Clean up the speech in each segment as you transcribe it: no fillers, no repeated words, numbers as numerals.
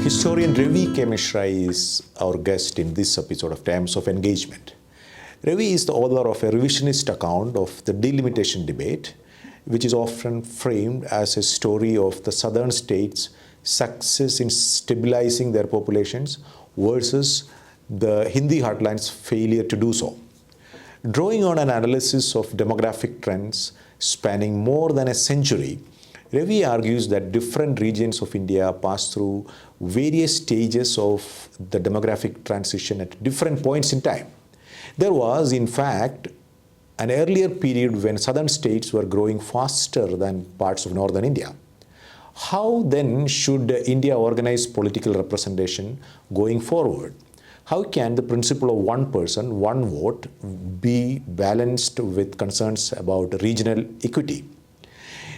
Historian Ravi K. Mishra is our guest in this episode of Terms of Engagement. Ravi is the author of a revisionist account of the delimitation debate, which is often framed as a story of the southern states' success in stabilizing their populations versus the Hindi heartland's failure to do so. Drawing on an analysis of demographic trends spanning more than a century, Ravi argues that different regions of India pass through various stages of the demographic transition at different points in time. There was, in fact, an earlier period when southern states were growing faster than parts of northern India. How then should India organize political representation going forward? How can the principle of one person, one vote be balanced with concerns about regional equity?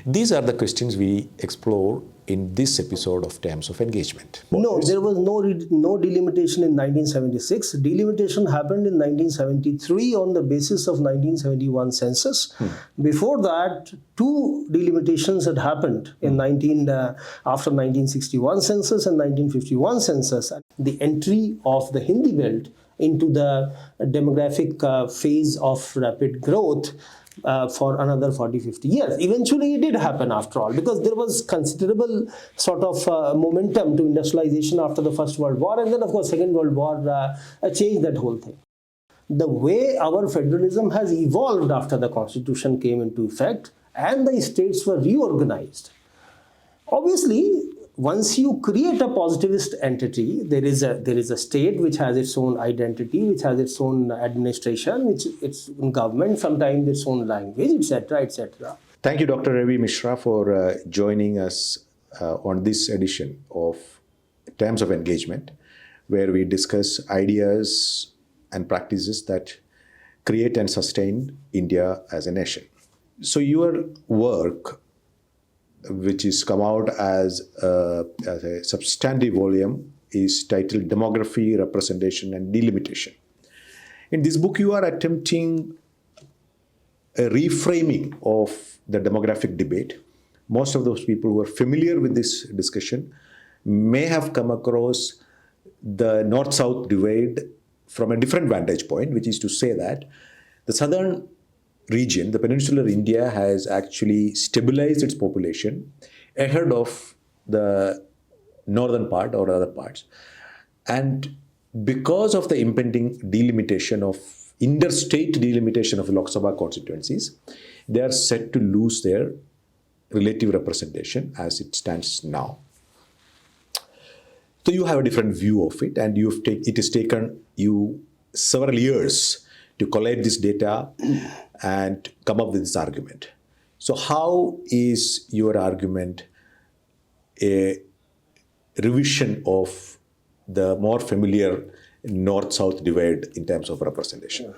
These are the questions we explore in this episode of Terms of Engagement. No, there was no delimitation in 1976. Delimitation happened in 1973 on the basis of 1971 census. Before that, two delimitations had happened in after 1961 census and 1951 census. The entry of the Hindi belt into the demographic phase of rapid growth for another 40-50 years. Eventually it did happen after all, because there was considerable sort of momentum to industrialization after the First World War, and then of course Second World War changed that whole thing. The way our federalism has evolved after the constitution came into effect and the states were reorganized. Obviously, once you create a positivist entity, there is a state which has its own identity, which has its own administration, which its own government, sometimes its own language, etc., etc. Thank you, Dr. Ravi Mishra, for joining us on this edition of Terms of Engagement, where we discuss ideas and practices that create and sustain India as a nation. So your work, which is come out as a substantive volume, is titled Demography, Representation and Delimitation. In this book, you are attempting a reframing of the demographic debate. Most of those people who are familiar with this discussion may have come across the North-South divide from a different vantage point, which is to say that the southern region, the peninsular India, has actually stabilized its population ahead of the northern part or other parts. And because of the impending delimitation of interstate delimitation of Lok Sabha constituencies, they are set to lose their relative representation as it stands now. So you have a different view of it, and it has taken you several years to collate this data and come up with this argument. So how is your argument a revision of the more familiar North-South divide in terms of representation?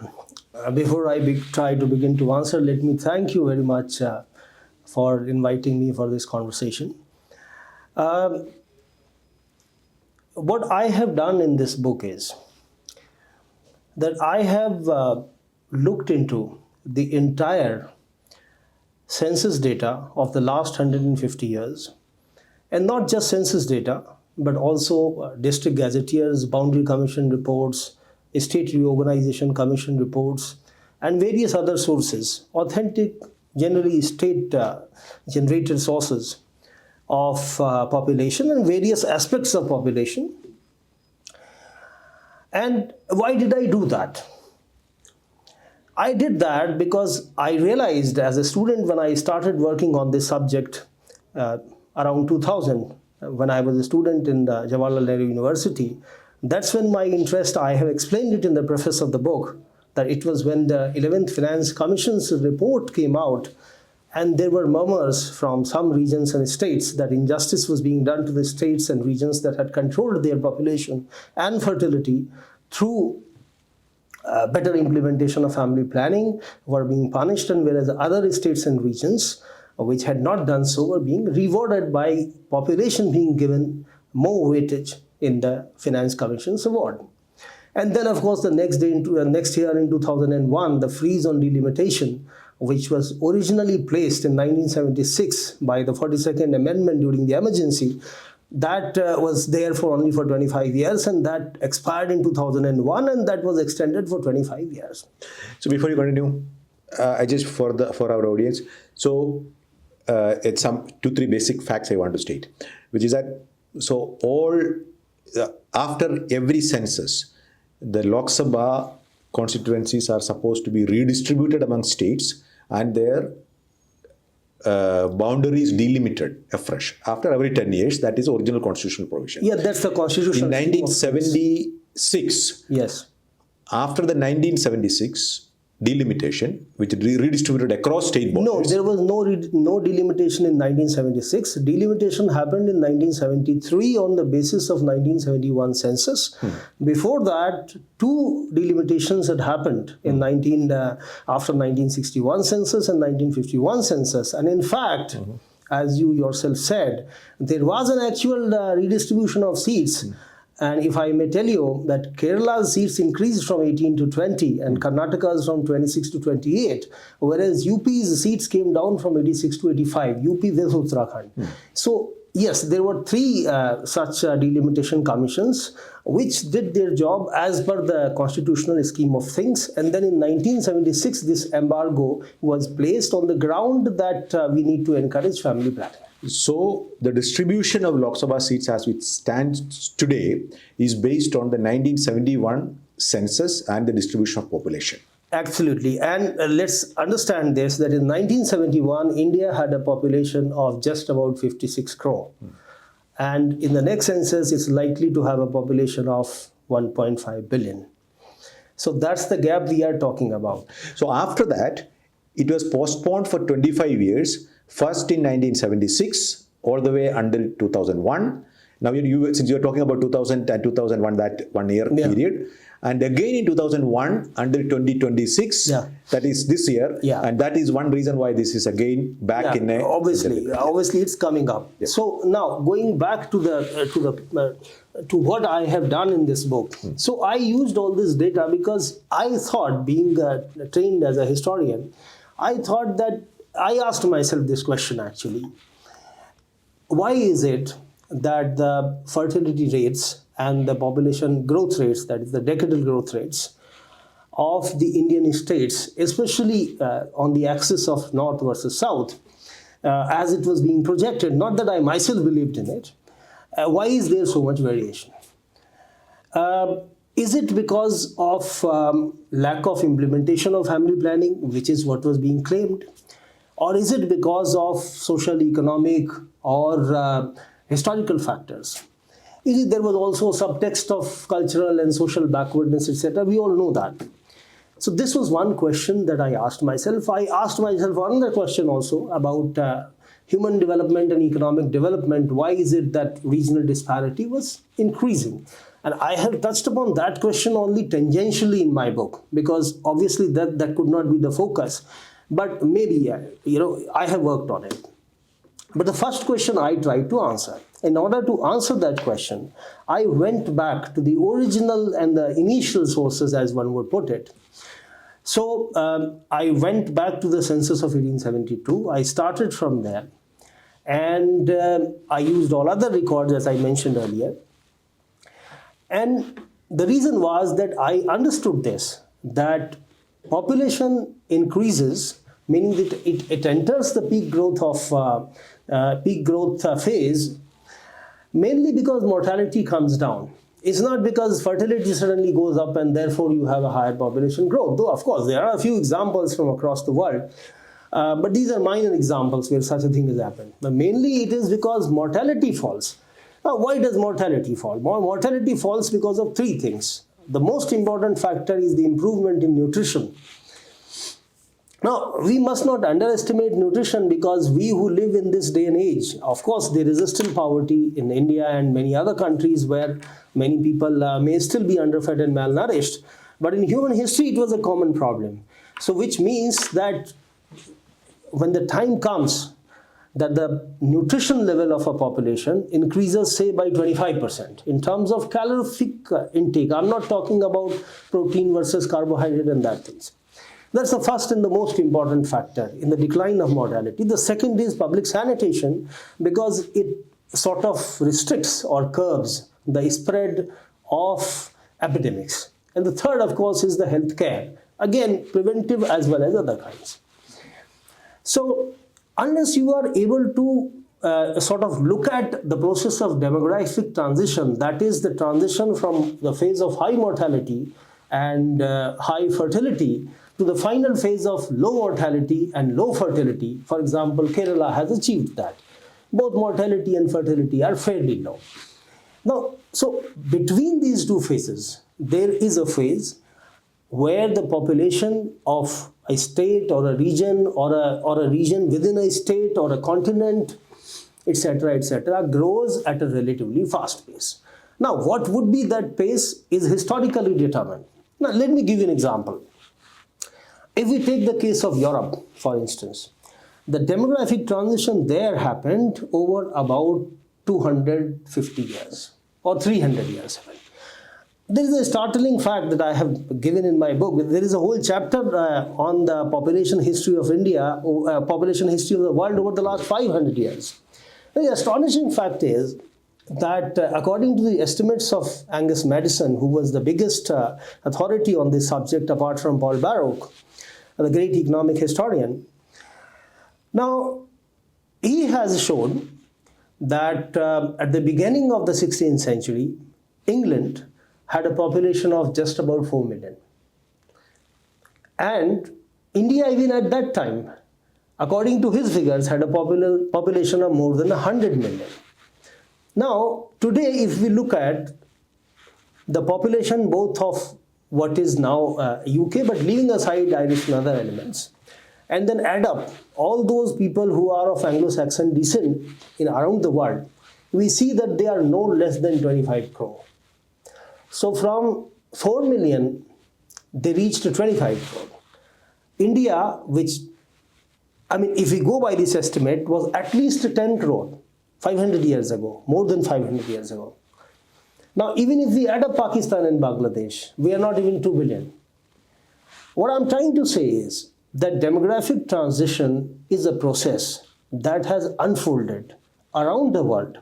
Before I try to begin to answer, let me thank you very much for inviting me for this conversation. What I have done in this book is that I have looked into the entire census data of the last 150 years, and not just census data, but also district gazetteers, boundary commission reports, state reorganization commission reports, and various other sources, authentic, generally state generated sources of population and various aspects of population. And why did I do that? I did that because I realized as a student, when I started working on this subject around 2000, when I was a student in the Jawaharlal Nehru University, that's when my interest, I have explained it in the preface of the book, that it was when the 11th Finance Commission's report came out, and there were murmurs from some regions and states that injustice was being done to the states and regions that had controlled their population and fertility through better implementation of family planning, were being punished, and whereas other states and regions which had not done so were being rewarded by population being given more weightage in the Finance Commission's award. And then, of course, the next year in 2001, the freeze on delimitation, which was originally placed in 1976 by the 42nd Amendment during the emergency, That was there for only for 25 years, and that expired in 2001, and that was extended for 25 years. So before you continue, I just for our audience, so it's some 2-3 basic facts I want to state, which is that so all after every census, the Lok Sabha constituencies are supposed to be redistributed among states, and their boundaries delimited afresh after every 10 years. That is original constitutional provision. Yeah, that's the constitution. In 1976, yes, after the 1976 delimitation, which redistributed across state borders. No, there was no delimitation in 1976. Delimitation happened in 1973 on the basis of 1971 census. Before that, 2 delimitations had happened in after 1961 census and 1951 census. And in fact, as you yourself said, there was an actual redistribution of seats. And if I may tell you that Kerala's seats increased from 18 to 20 and Karnataka's from 26 to 28, whereas UP's seats came down from 86 to 85, UP with Uttarakhand. So yes, there were 3 such delimitation commissions which did their job as per the constitutional scheme of things. And then in 1976, this embargo was placed on the ground that we need to encourage family planning. So the distribution of Lok Sabha seats as it stands today is based on the 1971 census and the distribution of population. Absolutely. And let's understand this, that in 1971, India had a population of just about 56 crore. And in the next census, it's likely to have a population of 1.5 billion. So that's the gap we are talking about. So after that, it was postponed for 25 years. First in 1976, all the way until 2001. Now, since you're talking about 2000 and 2001, that 1 year period, and again in 2001 until 2026, that is this year, and that is one reason why this is again back in a... Obviously, it's coming up. So now, going back to to what I have done in this book. So I used all this data because I thought, being trained as a historian, I thought that I asked myself this question actually. Why is it that the fertility rates and the population growth rates, that is the decadal growth rates of the Indian states, especially on the axis of north versus south, as it was being projected, not that I myself believed in it, why is there so much variation? Is it because of lack of implementation of family planning, which is what was being claimed? Or is it because of social, economic, or historical factors? There was also subtext of cultural and social backwardness, etc. We all know that. So this was one question that I asked myself. I asked myself another question also about human development and economic development. Why is it that regional disparity was increasing? And I have touched upon that question only tangentially in my book, because obviously that could not be the focus. But maybe, I have worked on it. But the first question I tried to answer. In order to answer that question, I went back to the original and the initial sources, as one would put it. So I went back to the census of 1872. I started from there. And I used all other records, as I mentioned earlier. And the reason was that I understood this, that population increases, meaning that it enters the peak growth phase, mainly because mortality comes down. It's not because fertility suddenly goes up and therefore you have a higher population growth. Though, of course, there are a few examples from across the world, but these are minor examples where such a thing has happened. But mainly it is because mortality falls. Now, why does mortality fall? Mortality falls because of 3 things. The most important factor is the improvement in nutrition. Now, we must not underestimate nutrition, because we who live in this day and age, of course, there is still poverty in India and many other countries where many people may still be underfed and malnourished. But in human history, it was a common problem. So, which means that when the time comes that the nutrition level of a population increases, say, by 25% in terms of calorific intake. I'm not talking about protein versus carbohydrate and that things. That's the first and the most important factor in the decline of mortality. The second is public sanitation, because sort of restricts or curbs the spread of epidemics. And the third, of course, is the healthcare. Again, preventive as well as other kinds. So unless you are able to sort of look at the process of demographic transition, that is the transition from the phase of high mortality and high fertility to the final phase of low mortality and low fertility. For example, Kerala has achieved that. Both mortality and fertility are fairly low. Now, so between these two phases, there is a phase where the population of a state or a region or a region within a state or a continent, etc., grows at a relatively fast pace. Now, what would be that pace is historically determined. Now, let me give you an example. If we take the case of Europe, for instance, the demographic transition there happened over about 250 years or 300 years. There is a startling fact that I have given in my book. There is a whole chapter on the population history of India, population history of the world over the last 500 years. The astonishing fact is that according to the estimates of Angus Maddison, who was the biggest authority on this subject apart from Paul Baruch, the great economic historian, now he has shown that at the beginning of the 16th century, England had a population of just about 4 million. And India, even at that time, according to his figures, had a population of more than 100 million. Now, today, if we look at the population both of what is now UK, but leaving aside Irish and other elements, and then add up all those people who are of Anglo-Saxon descent around the world, we see that they are no less than 25 crore. So from 4 million, they reached 25 crore. India, which, I mean, if we go by this estimate, was at least 10 crore 500 years ago, more than 500 years ago. Now, even if we add up Pakistan and Bangladesh, we are not even 2 billion. What I'm trying to say is that demographic transition is a process that has unfolded around the world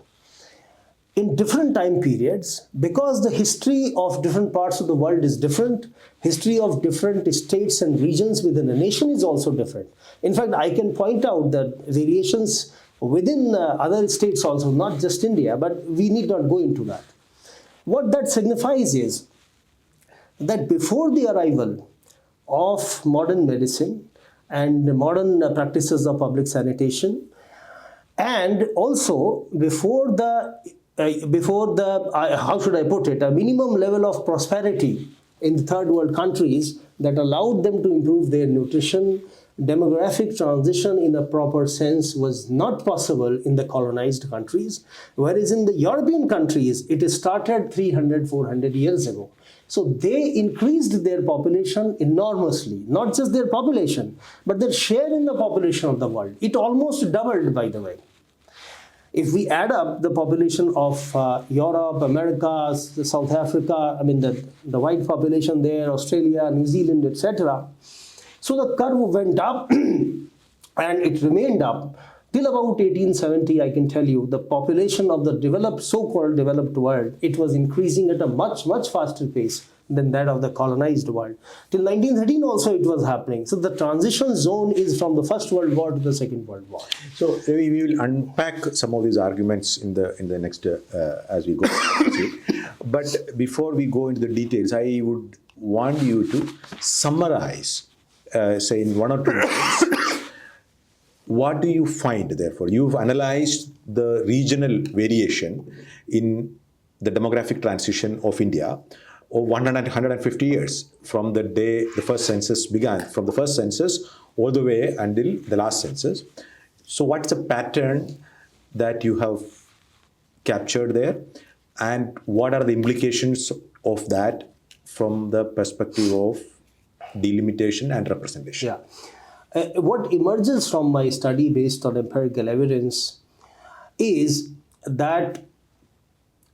in different time periods, because the history of different parts of the world is different, history of different states and regions within a nation is also different. In fact, I can point out that variations within other states also, not just India, but we need not go into that. What that signifies is that before the arrival of modern medicine and modern practices of public sanitation, and also before the how should I put it, a minimum level of prosperity in the third world countries that allowed them to improve their nutrition, demographic transition in a proper sense was not possible in the colonized countries, whereas in the European countries, it started 300, 400 years ago. So they increased their population enormously, not just their population, but their share in the population of the world. It almost doubled, by the way. If we add up the population of Europe, America, South Africa, I mean the white population there, Australia, New Zealand, etc. So the curve went up and it remained up till about 1870. I can tell you the population of the developed, so-called developed world, it was increasing at a much, much faster pace than that of the colonized world. Till 1913 also it was happening. So the transition zone is from the First World War to the Second World War. So we will unpack some of these arguments in the next as we go. But before we go into the details, I would want you to summarize, say in 1 or 2 minutes, what do you find, therefore? You've analyzed the regional variation in the demographic transition of India over 150 years from the day the first census began, from the first census all the way until the last census. So what's the pattern that you have captured there? And what are the implications of that from the perspective of delimitation and representation? Yeah. What emerges from my study based on empirical evidence is that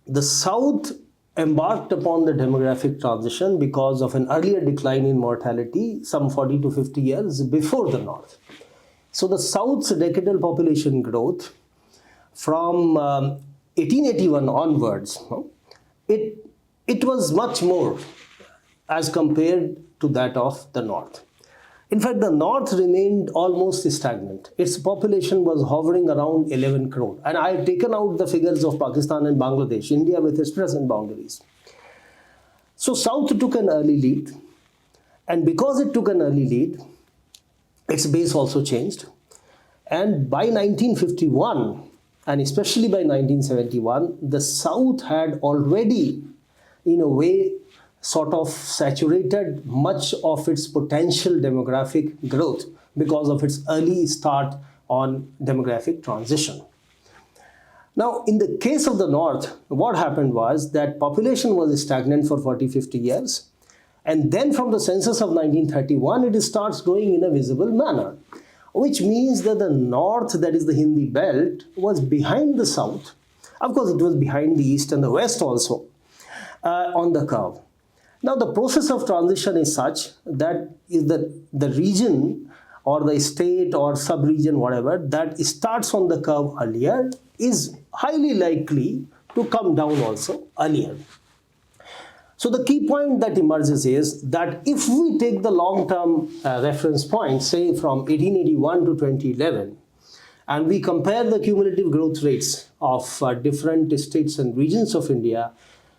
the South embarked upon the demographic transition because of an earlier decline in mortality some 40 to 50 years before the North. So the South's decadal population growth from 1881 onwards, it was much more as compared to that of the North. In fact, the North remained almost stagnant. Its population was hovering around 11 crore. And I have taken out the figures of Pakistan and Bangladesh, India with its present boundaries. So South took an early lead. And because it took an early lead, its base also changed. And by 1951, and especially by 1971, the South had already, in a way, sort of saturated much of its potential demographic growth because of its early start on demographic transition. Now, in the case of the North, what happened was that population was stagnant for 40-50 years. And then from the census of 1931, it starts growing in a visible manner, which means that the North, that is the Hindi belt, was behind the South. Of course, it was behind the East and the West also on the curve. Now, the process of transition is such that is the region or the state or sub-region, whatever, that starts on the curve earlier is highly likely to come down also earlier. So the key point that emerges is that if we take the long-term reference point, say from 1881 to 2011, and we compare the cumulative growth rates of different states and regions of India,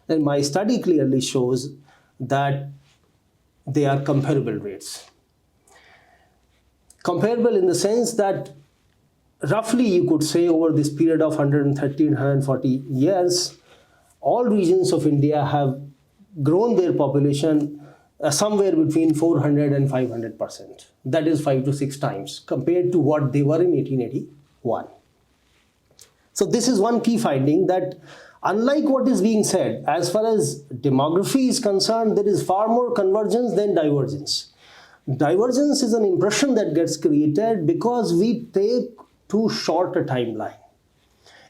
then my study clearly shows that they are comparable rates. Comparable in the sense that roughly you could say over this period of 130 and 140 years, all regions of India have grown their population somewhere between 400 and 500%. That is 5 to 6 times compared to what they were in 1881. So this is one key finding, that unlike what is being said, as far as demography is concerned, there is far more convergence than divergence. Divergence is an impression that gets created because we take too short a timeline.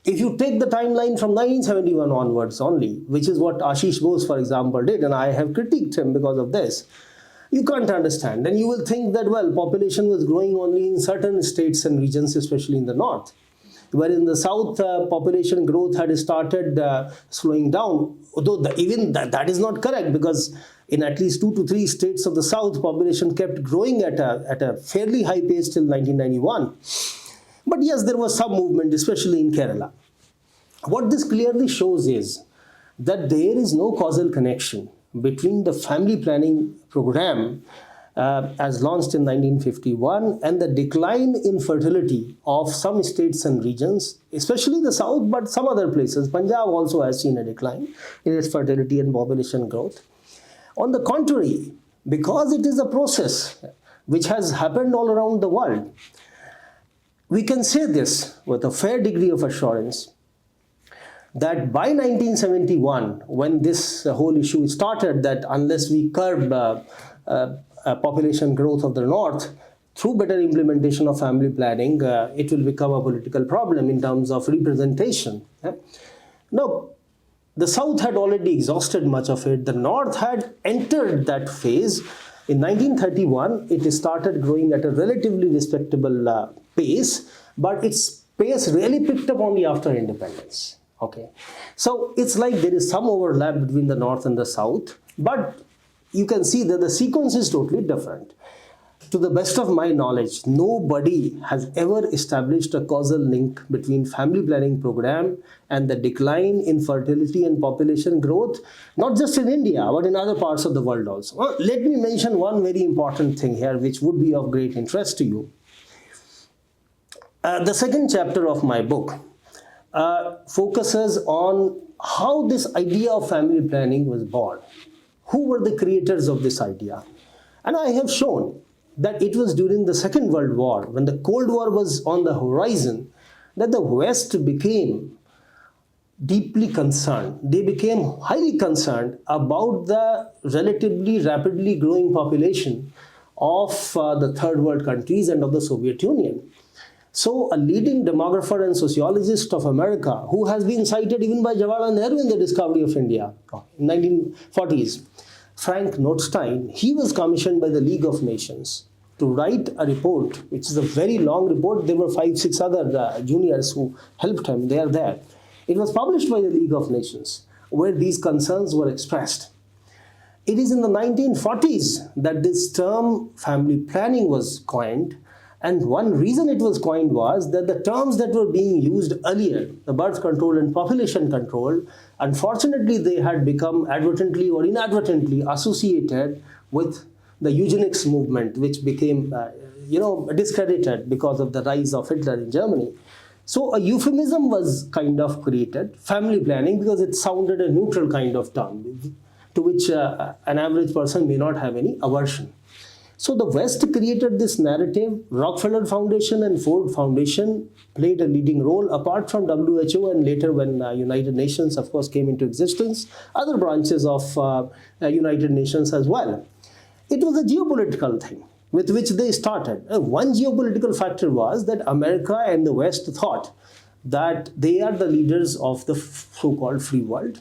If you take the timeline from 1971 onwards only, which is what Ashish Bose, for example, did, and I have critiqued him because of this, you can't understand. And you will think that, well, population was growing only in certain states and regions, especially in the North. Where in the South, population growth had started slowing down, although even that is not correct, because in at least 2 to 3 states of the South, population kept growing at a fairly high pace till 1991. But yes, there was some movement, especially in Kerala. What this clearly shows is that there is no causal connection between the family planning program as launched in 1951 and the decline in fertility of some states and regions, especially the South, but some other places. Punjab also has seen a decline in its fertility and population growth. On the contrary, because it is a process which has happened all around the world, we can say this with a fair degree of assurance that by 1971, when this whole issue started, that unless we curb population growth of the North through better implementation of family planning, it will become a political problem in terms of representation. Now, the South had already exhausted much of it. The North had entered that phase. In 1931, it started growing at a relatively respectable pace, but its pace really picked up only after independence. Okay, so it's like there is some overlap between the North and the South, but you can see that the sequence is totally different. To the best of my knowledge, nobody has ever established a causal link between family planning program and the decline in fertility and population growth, not just in India, but in other parts of the world also. Well, let me mention one very important thing here, which would be of great interest to you. The second chapter of my book focuses on how this idea of family planning was born. Who were the creators of this idea? And I have shown that it was during the Second World War, when the Cold War was on the horizon, that the West became deeply concerned. They became highly concerned about the relatively rapidly growing population of the Third World countries and of the Soviet Union. So a leading demographer and sociologist of America, who has been cited even by Jawaharlal Nehru in the discovery of India in 1940s, Frank Notstein, he was commissioned by the League of Nations to write a report, which is a very long report. There were 5, 6 other juniors who helped him. They are there. It was published by the League of Nations, where these concerns were expressed. It is in the 1940s that this term family planning was coined. And one reason it was coined was that the terms that were being used earlier, the birth control and population control, unfortunately they had become advertently or inadvertently associated with the eugenics movement, which became discredited because of the rise of Hitler in Germany. So a euphemism was kind of created, family planning, because it sounded a neutral kind of term to which an average person may not have any aversion. So the West created this narrative. Rockefeller Foundation and Ford Foundation played a leading role, apart from WHO, and later when United Nations, of course, came into existence, other branches of United Nations as well. It was a geopolitical thing with which they started. One geopolitical factor was that America and the West thought that they are the leaders of the so-called free world.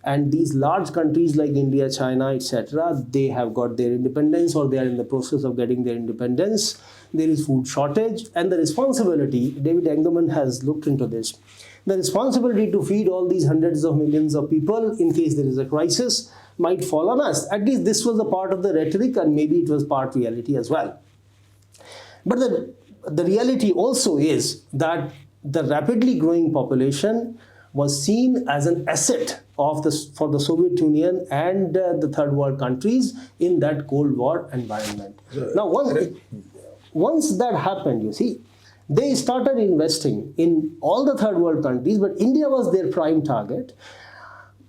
And these large countries like India, China, etc., they have got their independence, or they are in the process of getting their independence. There is food shortage, and the responsibility, David Engerman has looked into this, the responsibility to feed all these hundreds of millions of people in case there is a crisis might fall on us. At least this was a part of the rhetoric, and maybe it was part reality as well. But the reality also is that the rapidly growing population was seen as an asset for the Soviet Union and the third world countries in that Cold War environment. Now, once that happened, you see, they started investing in all the third world countries, but India was their prime target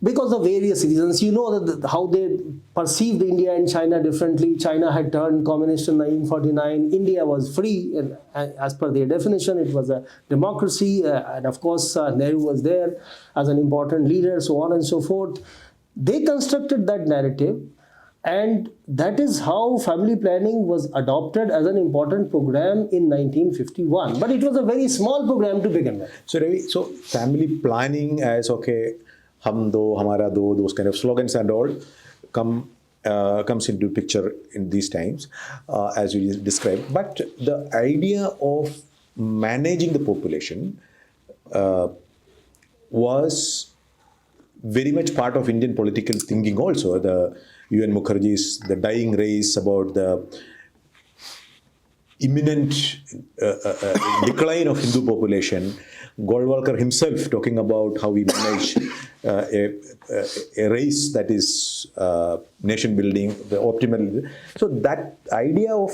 because of various reasons. You know that how they perceived India and China differently. China had turned communist in 1949. India was free, and as per their definition, it was a democracy. And of course, Nehru was there as an important leader, so on and so forth. They constructed that narrative, and that is how family planning was adopted as an important program in 1951. But it was a very small program to begin with. So, Ravi, so family planning as, okay, hum do, hamara do, those kind of slogans and all comes into picture in these times, as you described. But the idea of managing the population was very much part of Indian political thinking also. The UN Mukherjee's The Dying Race about the imminent decline of Hindu population, Golwalkar himself talking about how we manage a race that is nation building, the optimal. So that idea of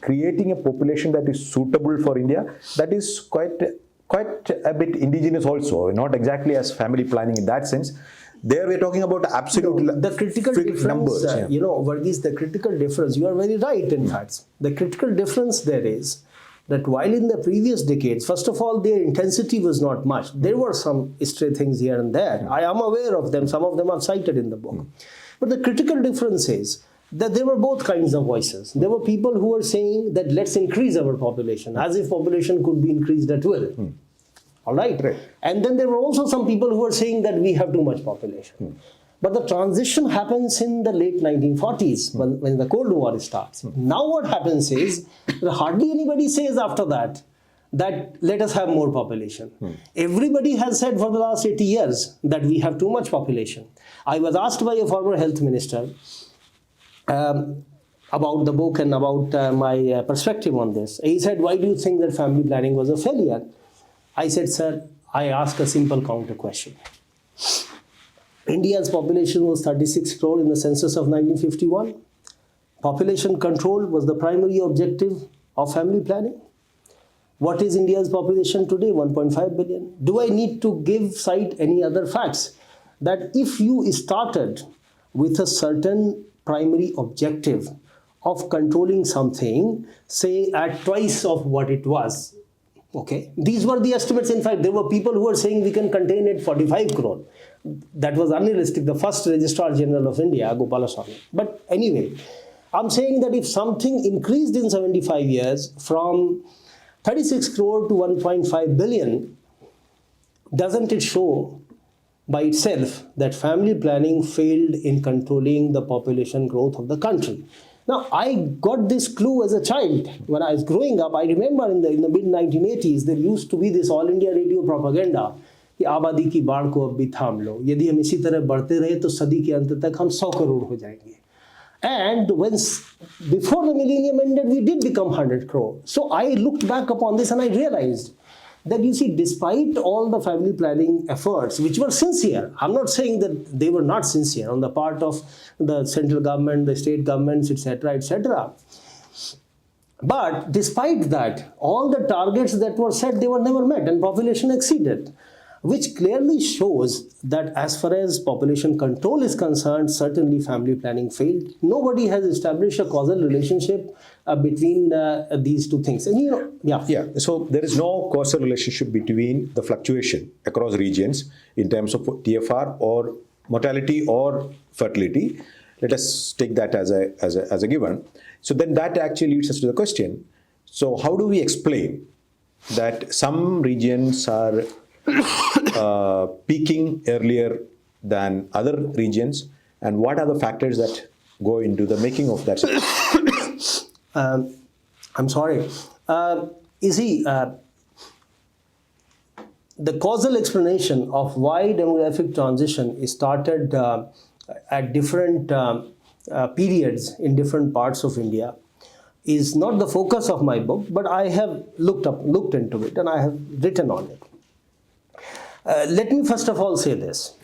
creating a population that is suitable for India, that is quite a bit indigenous also, not exactly as family planning in that sense. There we're talking about absolute the critical difference, numbers. Varghese, the critical difference, you are very right in fact. The critical difference there is that while in the previous decades, first of all, their intensity was not much. There were some stray things here and there. I am aware of them. Some of them are cited in the book. But the critical difference is that there were both kinds of voices. There were people who were saying that let's increase our population, as if population could be increased at will. All right? And then there were also some people who were saying that we have too much population. But the transition happens in the late 1940s when the Cold War starts. Now what happens is that hardly anybody says after that let us have more population. Everybody has said for the last 80 years that we have too much population. I was asked by a former health minister about the book and about my perspective on this. He said, why do you think that family planning was a failure? I said, sir, I asked a simple counter question. India's population was 36 crore in the census of 1951. Population control was the primary objective of family planning. What is India's population today? 1.5 billion. Do I need to cite any other facts? That if you started with a certain primary objective of controlling something, say at twice of what it was, okay, these were the estimates. In fact, there were people who were saying we can contain it 45 crore. That was unrealistic. The first Registrar General of India, Gopalaswamy. But anyway, I'm saying that if something increased in 75 years from 36 crore to 1.5 billion, doesn't it show by itself that family planning failed in controlling the population growth of the country? Now, I got this clue as a child. When I was growing up, I remember in the mid-1980s, there used to be this all India radio propaganda कि आबादी की बाढ़ को अब भी थाम लो, यदि हम इसी तरह बढ़ते रहे तो सदी के अंत तक हम 100 करोड़ हो जाएंगे. And before the millennium ended, we did become 100 crore. So I looked back upon this and I realized that, you see, despite all the family planning efforts, which were sincere, I'm not saying that they were not sincere on the part of the central government, the state governments, etc., etc. But despite that, all the targets that were set, they were never met and population exceeded, which clearly shows that as far as population control is concerned, certainly family planning failed. Nobody has established a causal relationship between these two things. And So there is no causal relationship between the fluctuation across regions in terms of TFR or mortality or fertility. Let us take that as a given. So then that actually leads us to the question. So how do we explain that some regions are peaking earlier than other regions, and what are the factors that go into the making of that? I'm sorry. You see, the causal explanation of why demographic transition is started at different periods in different parts of India is not the focus of my book, but I have looked into it and I have written on it. Let me first of all say this.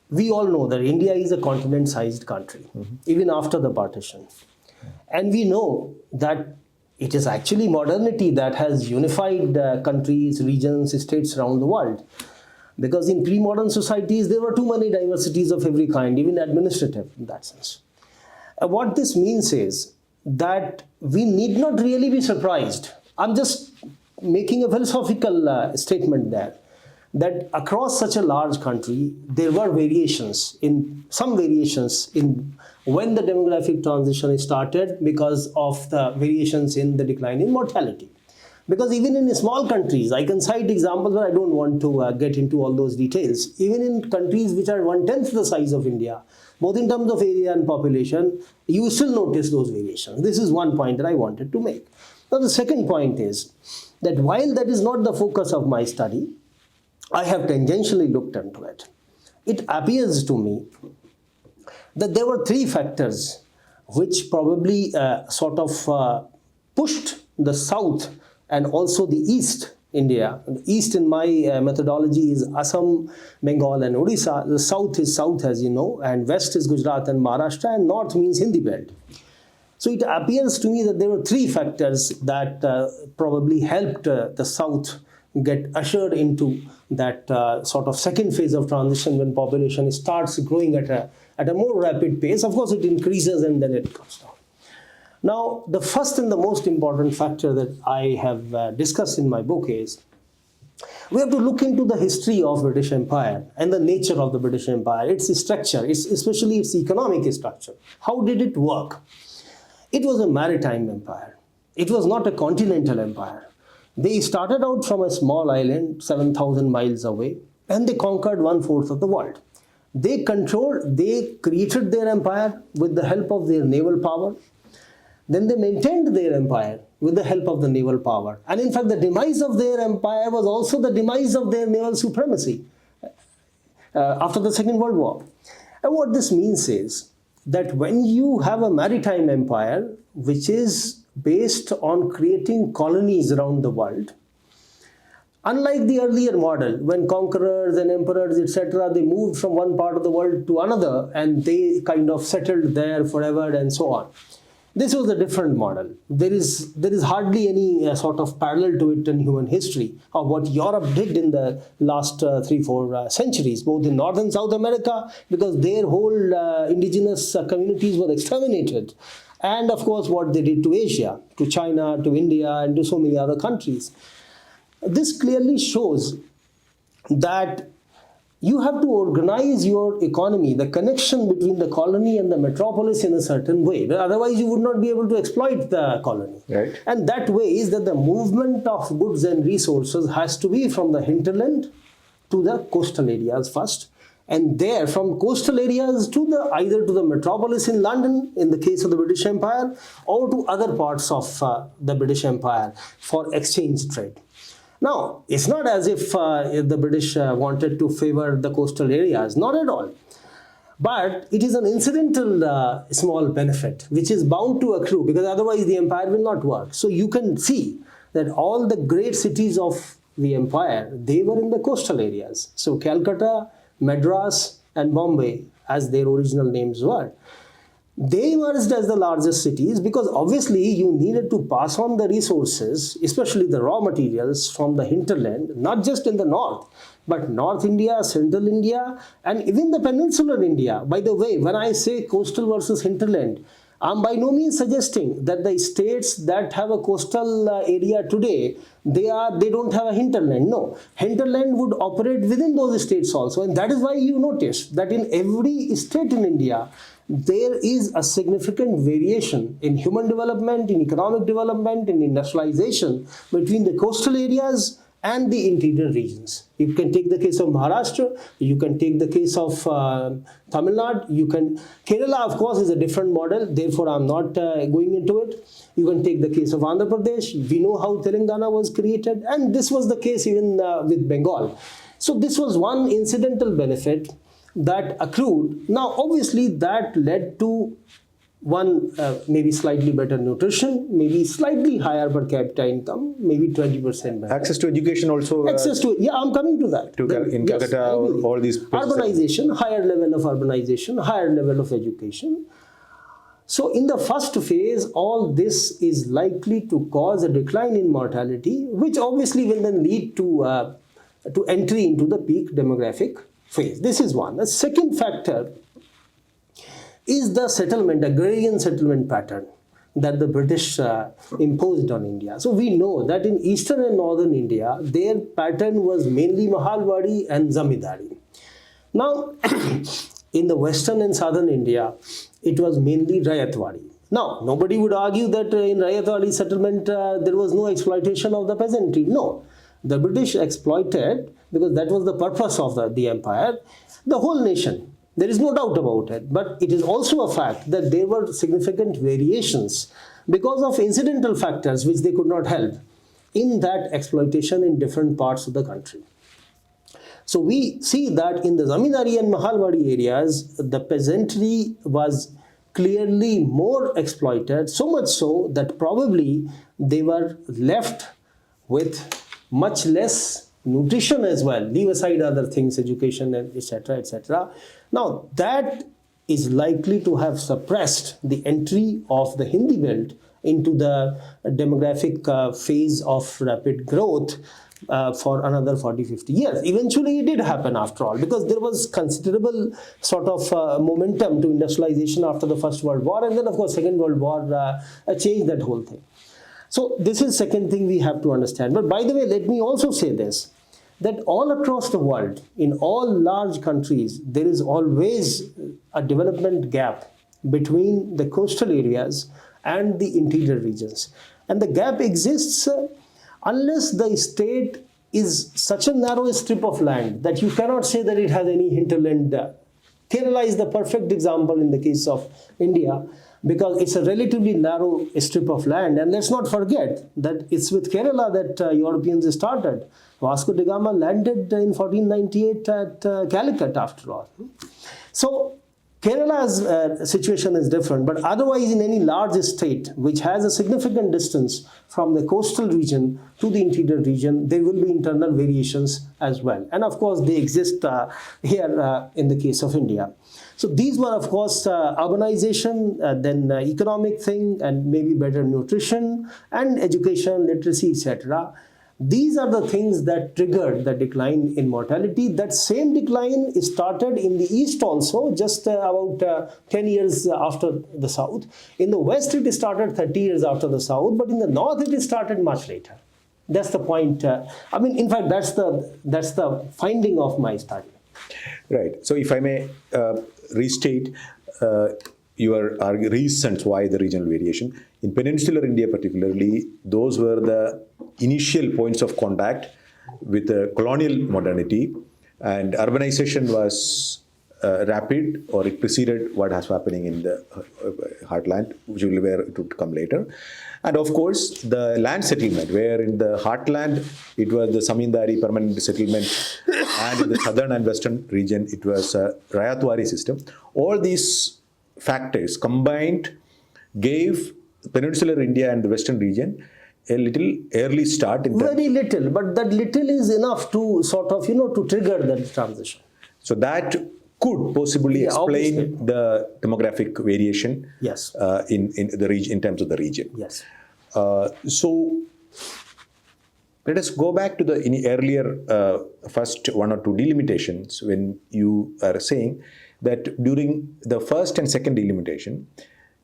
We all know that India is a continent-sized country, even after the partition. And we know that it is actually modernity that has unified countries, regions, states around the world. Because in pre-modern societies, there were too many diversities of every kind, even administrative in that sense. What this means is that we need not really be surprised. I'm just making a philosophical statement there, that across such a large country, there were some variations in when the demographic transition started because of the variations in the decline in mortality. Because even in small countries, I can cite examples, but I don't want to get into all those details. Even in countries which are 1/10 the size of India, both in terms of area and population, you will still notice those variations. This is one point that I wanted to make. Now, the second point is that while that is not the focus of my study, I have tangentially looked into it. It appears to me that there were three factors which probably pushed the south and also the east India. The east in my methodology is Assam, Bengal and Odisha. The south is south, as you know, and west is Gujarat and Maharashtra, and north means Hindi belt. So it appears to me that there were three factors that probably helped the south get ushered into that sort of second phase of transition when population starts growing at a more rapid pace. Of course, it increases and then it comes down. Now, the first and the most important factor that I have discussed in my book is we have to look into the history of British Empire and the nature of the British Empire, its structure, especially its economic structure. How did it work? It was a maritime empire. It was not a continental empire. They started out from a small island 7,000 miles away and they conquered 1/4 of the world. They created their empire with the help of their naval power. Then they maintained their empire with the help of the naval power. And in fact, the demise of their empire was also the demise of their naval supremacy after the Second World War. And what this means is that when you have a maritime empire, which is based on creating colonies around the world, unlike the earlier model, when conquerors and emperors, etc., they moved from one part of the world to another and they kind of settled there forever and so on. This was a different model. There is hardly any sort of parallel to it in human history of what Europe did in the last 3-4 centuries, both in North and South America, because their whole indigenous communities were exterminated. And of course, what they did to Asia, to China, to India, and to so many other countries. This clearly shows that you have to organize your economy, the connection between the colony and the metropolis in a certain way. Otherwise, you would not be able to exploit the colony. Right. And that way is that the movement of goods and resources has to be from the hinterland to the coastal areas first, And there, from coastal areas to either to the metropolis in London, in the case of the British Empire, or to other parts of the British Empire for exchange trade. Now, it's not as if the British wanted to favor the coastal areas, not at all. But it is an incidental small benefit which is bound to accrue, because otherwise the empire will not work. So you can see that all the great cities of the empire, they were in the coastal areas. So Calcutta, Madras and Bombay, as their original names were, they emerged as the largest cities because obviously you needed to pass on the resources, especially the raw materials from the hinterland, not just in the north, but North India, Central India, and even the peninsular India. By the way, when I say coastal versus hinterland, I'm by no means suggesting that the states that have a coastal area today, they don't have a hinterland. No, hinterland would operate within those states also, and that is why you notice that in every state in India, there is a significant variation in human development, in economic development, in industrialization between the coastal areas and the interior regions. You can take the case of Maharashtra, you can take the case of Tamil Nadu, Kerala of course is a different model, therefore I'm not going into it. You can take the case of Andhra Pradesh, we know how Telangana was created, and this was the case even with Bengal. So this was one incidental benefit that accrued. Now obviously that led to one, maybe slightly better nutrition, maybe slightly higher per capita income, maybe 20% better. Access to education also. Access to, yeah, I'm coming to that. In Yes, Calcutta, all these places. urbanization, higher level of urbanization, higher level of education. So in the first phase, all this is likely to cause a decline in mortality, which obviously will then lead to entry into the peak demographic phase. This is one. The second factor is the settlement, agrarian settlement pattern that the British imposed on India. So we know that in eastern and northern India, their pattern was mainly Mahalwadi and Zamindari. Now, in the western and southern India, it was mainly Ryotwari. Now, nobody would argue that in Ryotwari settlement, there was no exploitation of the peasantry. No, the British exploited, because that was the purpose of the empire, the whole nation. There is no doubt about it, but it is also a fact that there were significant variations because of incidental factors which they could not help in that exploitation in different parts of the country. So we see that in the Zamindari and Mahalwadi areas, the peasantry was clearly more exploited, so much so that probably they were left with much less nutrition as well, leave aside other things, education, and etc., etc. Now, that is likely to have suppressed the entry of the Hindi belt into the demographic phase of rapid growth for another 40-50 years. Eventually, it did happen after all, because there was considerable sort of momentum to industrialization after the First World War, and then, of course, Second World War changed that whole thing. So this is second thing we have to understand. But by the way, let me also say this, that all across the world, in all large countries, there is always a development gap between the coastal areas and the interior regions. And the gap exists unless the state is such a narrow strip of land that you cannot say that it has any hinterland. Kerala is the perfect example in the case of India, because it's a relatively narrow strip of land. And let's not forget that it's with Kerala that Europeans started. Vasco da Gama landed in 1498 at Calicut after all. So Kerala's situation is different, but otherwise in any large state which has a significant distance from the coastal region to the interior region, there will be internal variations as well. And of course, they exist here in the case of India. So these were, of course, urbanization, then economic thing, and maybe better nutrition and education, literacy, etc. These are the things that triggered the decline in mortality. That same decline started in the east also, just about 10 years after the south. In the west, it started 30 years after the south, but in the north, it started much later. That's the point. I mean, in fact, that's the finding of my study. Right. So if I may restate your reasons why the regional variation. In peninsular India particularly, those were the initial points of contact with the colonial modernity, and urbanization was rapid, or it preceded what has happening in the heartland, which will be where it would come later. And of course, the land settlement, where in the heartland it was the Zamindari permanent settlement, and in the southern and western region it was a Ryotwari system. All these factors combined gave peninsular India and the western region a little early start. Very little, but that little is enough to sort of, to trigger that transition. So that could possibly explain obviously. the demographic variation Yes. in the region, in terms of the region. Yes. So let us go back to the earlier first one or two delimitations, when you are saying that during the first and second delimitation,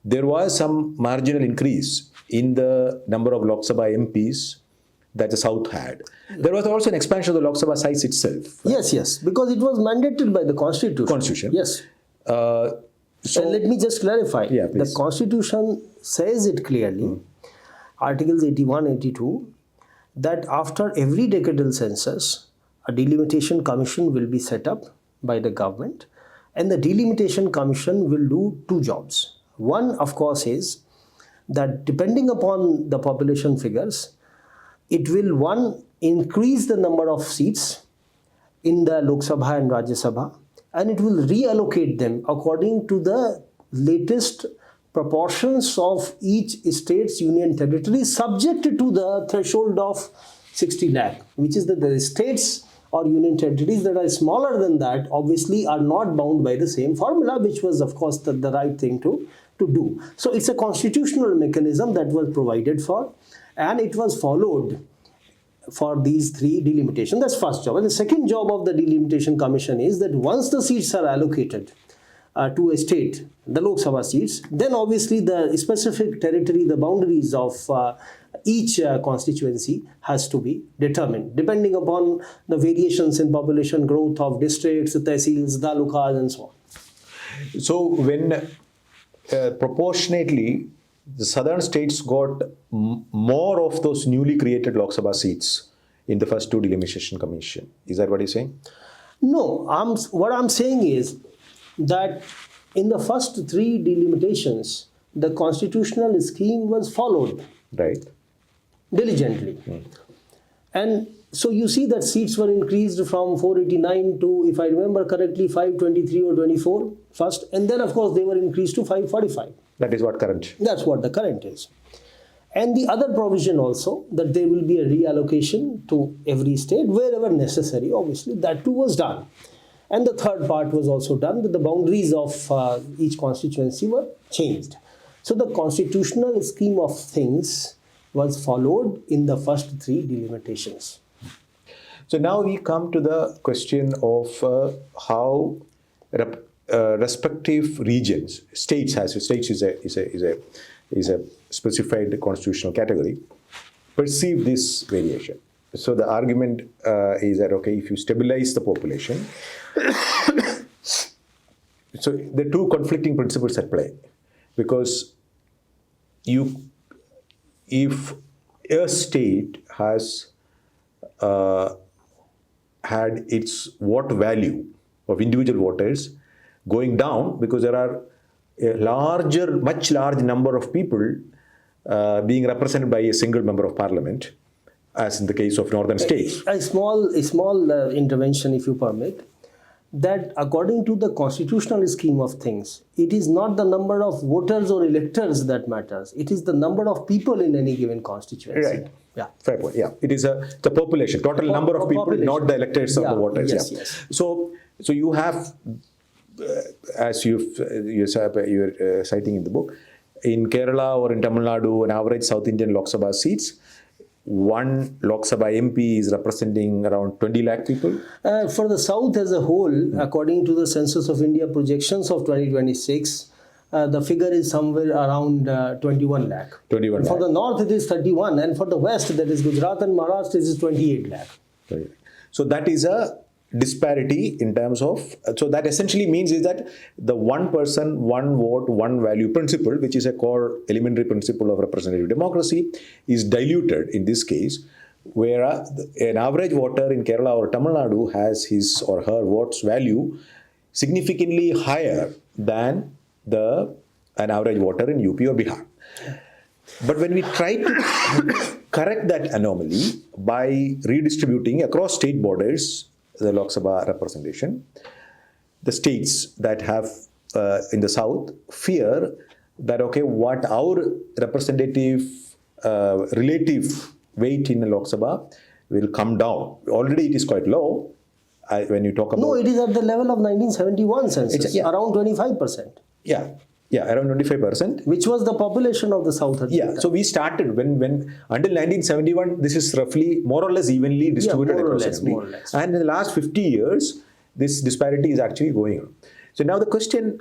there was some marginal increase in the number of Lok Sabha MPs that the South had. There was also an expansion of the Lok Sabha size itself. Yes, because it was mandated by the Constitution. Yes. So Let me just clarify. Yeah, the please. Constitution says it clearly, Articles 81, 82, that after every decadal census, a delimitation commission will be set up by the government, and the delimitation commission will do two jobs. One, of course, is that depending upon the population figures, it will, one, increase the number of seats in the Lok Sabha and Rajya Sabha, and it will reallocate them according to the latest proportions of each state's union territory, subject to the threshold of 60 lakh, which is that the states or union territories that are smaller than that obviously are not bound by the same formula, which was, of course, the right thing to do. So it's a constitutional mechanism that was provided for, and it was followed for these three delimitations. That's first job. And the second job of the delimitation commission is that once the seats are allocated to a state, the Lok Sabha seats, then obviously the specific territory, the boundaries of each constituency has to be determined, depending upon the variations in population growth of districts, tehsils, talukas, and so on. So when proportionately the southern states got more of those newly created Lok Sabha seats in the first two delimitation commission. Is that what you're saying? No, what I'm saying is that in the first three delimitations, the constitutional scheme was followed Right. diligently. And so you see that seats were increased from 489 to, if I remember correctly, 523 or 24 first, and then of course they were increased to 545. That is what current. That's what the current is. And the other provision also, that there will be a reallocation to every state wherever necessary, obviously, that too was done. And the third part was also done, that the boundaries of each constituency were changed. So the constitutional scheme of things was followed in the first three delimitations. So now we come to the question of how respective regions, states is a specified constitutional category, perceive this variation. So the argument is that, okay, if you stabilize the population, so there are two conflicting principles at play, because if a state has had its vote value of individual voters going down because there are a much large number of people being represented by a single member of parliament, as in the case of northern states. A small intervention, if you permit, that according to the constitutional scheme of things, it is not the number of voters or electors that matters. It is the number of people in any given constituency. Right. Yeah. Fair point. Yeah. It is the population, total number of people, population. not the electors of the voters. Yes. So you have, as you're citing in the book, in Kerala or in Tamil Nadu, an average South Indian Lok Sabha seats, one Lok Sabha MP is representing around 20 lakh people? For the South as a whole, according to the Census of India projections of 2026, the figure is somewhere around 21 lakh. 21 lakh. For the North, it is 31, and for the West, that is Gujarat and Maharashtra, it is 28 lakh. So that is a disparity in terms of, so that essentially means is that the one person, one vote, one value principle, which is a core elementary principle of representative democracy, is diluted in this case, where an average voter in Kerala or Tamil Nadu has his or her vote's value significantly higher than an average voter in UP or Bihar. But when we try to correct that anomaly by redistributing across state borders the Lok Sabha representation, the states that have in the south fear that, okay, what our representative relative weight in the Lok Sabha will come down. Already it is quite low. When you talk about... No, it is at the level of 1971 census, around 25%. Yeah, around 25%. Which was the population of the south at Yeah, so we started when until 1971, this is roughly more or less evenly distributed across the country. And in the last 50 years, this disparity is actually going on. So now the question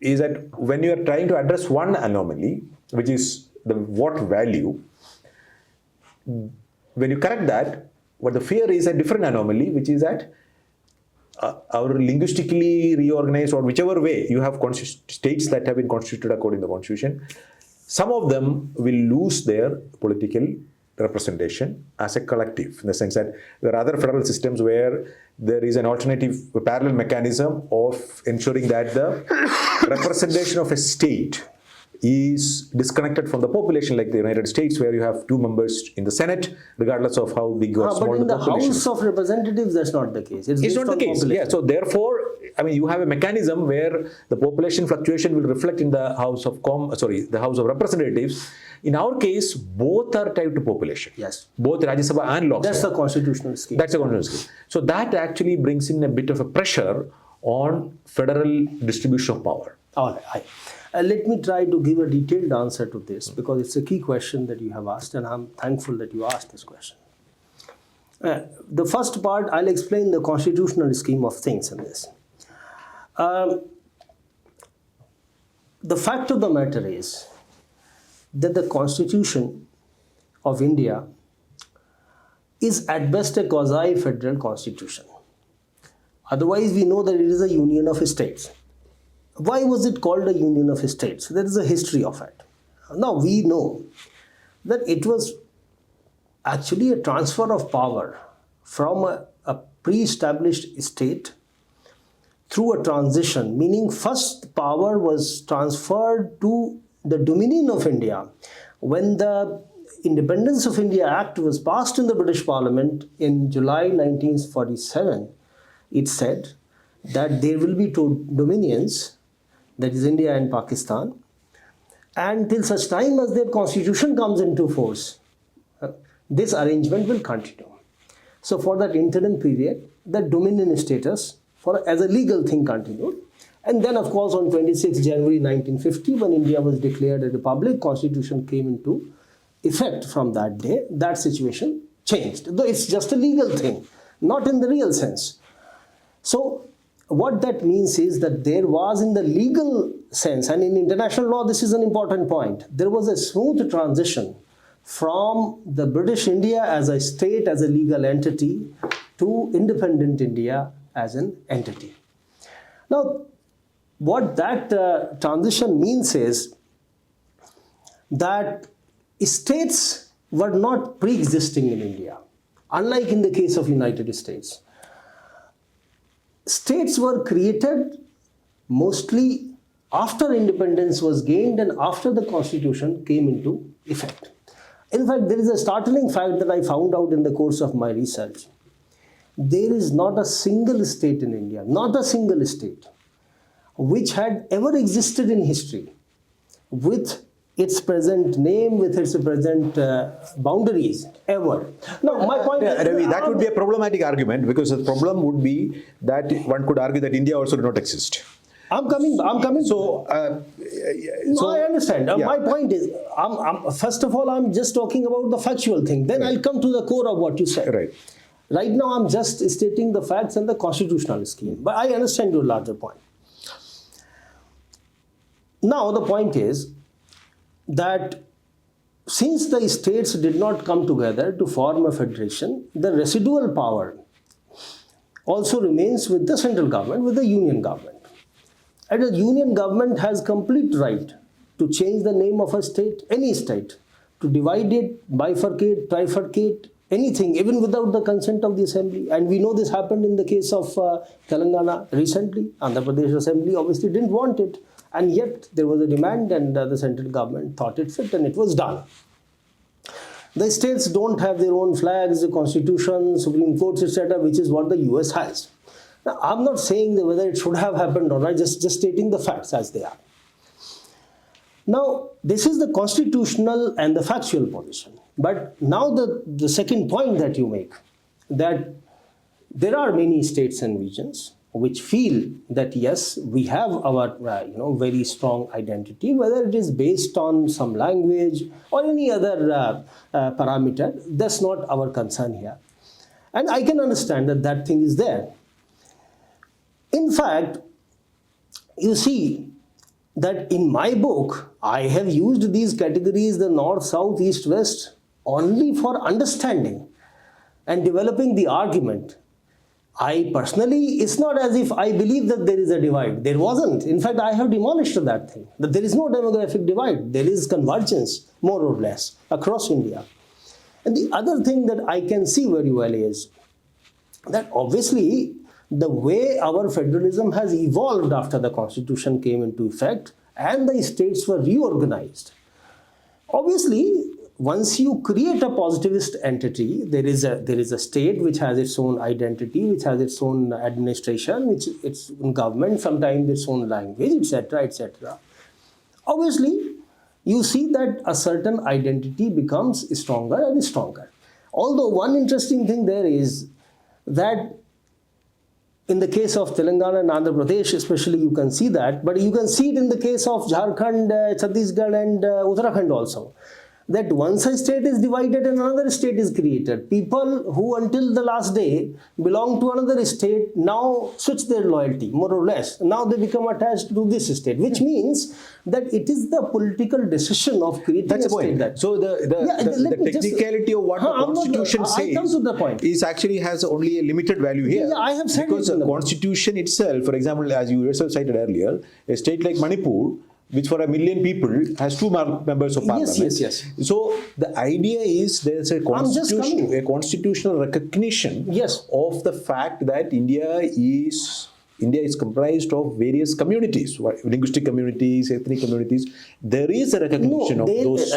is that when you are trying to address one anomaly, which is the vote value, when you correct that, what the fear is a different anomaly, which is that our linguistically reorganized, or whichever way you have states that have been constituted according to the constitution, some of them will lose their political representation as a collective, in the sense that there are other federal systems where there is an alternative, a parallel mechanism of ensuring that the representation of a state is disconnected from the population, like the United States, where you have 2 members in the Senate, regardless of how big or small the population. But in the House of Representatives, that's not the case. It's not the case. Population. Yeah. So therefore, I mean, you have a mechanism where the population fluctuation will reflect in the House of Representatives. In our case, both are tied to population. Yes. Both Rajya Sabha and Lok Sabha. That's the constitutional scheme. That's the constitutional scheme. So that actually brings in a bit of a pressure on federal distribution of power. All right. Let me try to give a detailed answer to this, because it's a key question that you have asked, and I'm thankful that you asked this question. The first part, I'll explain the constitutional scheme of things in this. The fact of the matter is that the Constitution of India is at best a quasi-federal constitution. Otherwise, we know that it is a union of states. Why was it called a union of states? There is a history of it. Now, we know that it was actually a transfer of power from a pre-established state through a transition, meaning first power was transferred to the Dominion of India. When the Independence of India Act was passed in the British Parliament in July 1947, it said that there will be 2 dominions, that is India and Pakistan, and till such time as their constitution comes into force, this arrangement will continue. So for that interim period, the dominion status as a legal thing continued. And then, of course, on 26 January 1950, when India was declared a republic, constitution came into effect from that day. That situation changed, though it's just a legal thing, not in the real sense. So what that means is that there was, in the legal sense, and in international law, this is an important point, there was a smooth transition from the British India as a state, as a legal entity, to independent India as an entity. Now, what that transition means is that states were not pre-existing in India, unlike in the case of United States. States were created mostly after independence was gained and after the constitution came into effect. In fact, there is a startling fact that I found out in the course of my research. There is not a single state in India, not a single state, which had ever existed in history with its present name, with its present boundaries, ever. No, my point is... Ravi, that would be a problematic argument, because the problem would be that one could argue that India also did not exist. I'm coming. So, I understand. Yeah. My point is, first of all, I'm just talking about the factual thing. Then I'll come to the core of what you said. Right. Right now, I'm just stating the facts and the constitutional scheme. But I understand your larger point. Now, the point is that since the states did not come together to form a federation, the residual power also remains with the central government, with the union government. And the union government has complete right to change the name of a state, any state, to divide it, bifurcate, trifurcate, anything, even without the consent of the assembly. And we know this happened in the case of Telangana recently. Andhra Pradesh assembly obviously didn't want it. And yet there was a demand, and the central government thought it fit, and it was done. The states don't have their own flags, the constitution, Supreme Courts, etc., which is what the US has. Now, I'm not saying that whether it should have happened or not, just stating the facts as they are. Now, this is the constitutional and the factual position. But now the second point that you make, that there are many states and regions which feel that yes, we have our very strong identity, whether it is based on some language or any other parameter. That's not our concern here. And I can understand that that thing is there. In fact, you see that in my book, I have used these categories, the north, south, east, west, only for understanding and developing the argument. I personally, it's not as if I believe that there is a divide. There wasn't. In fact, I have demolished that thing, that there is no demographic divide. There is convergence, more or less, across India. And the other thing that I can see very well is that obviously the way our federalism has evolved after the constitution came into effect and the states were reorganized. Obviously, once you create a positivist entity, there is a state which has its own identity, which has its own administration, which its own government, sometimes its own language, etc., etc. Obviously, you see that a certain identity becomes stronger and stronger. Although one interesting thing there is that in the case of Telangana and Andhra Pradesh especially, you can see that, but you can see it in the case of Jharkhand, Chhattisgarh and Uttarakhand also, that once a state is divided and another state is created, people who until the last day belong to another state now switch their loyalty, more or less. Now they become attached to this state, which means that it is the political decision of creating That's a state. that. So the technicality of what the constitution says is actually has only a limited value here. Yeah, I have said because the constitution itself, for example, as you yourself cited earlier, a state like Manipur, which for 1 million people has 2 members of parliament. Yes. So the idea is there's a constitutional recognition of the fact that India is comprised of various communities, linguistic communities, ethnic communities. There is a recognition of those.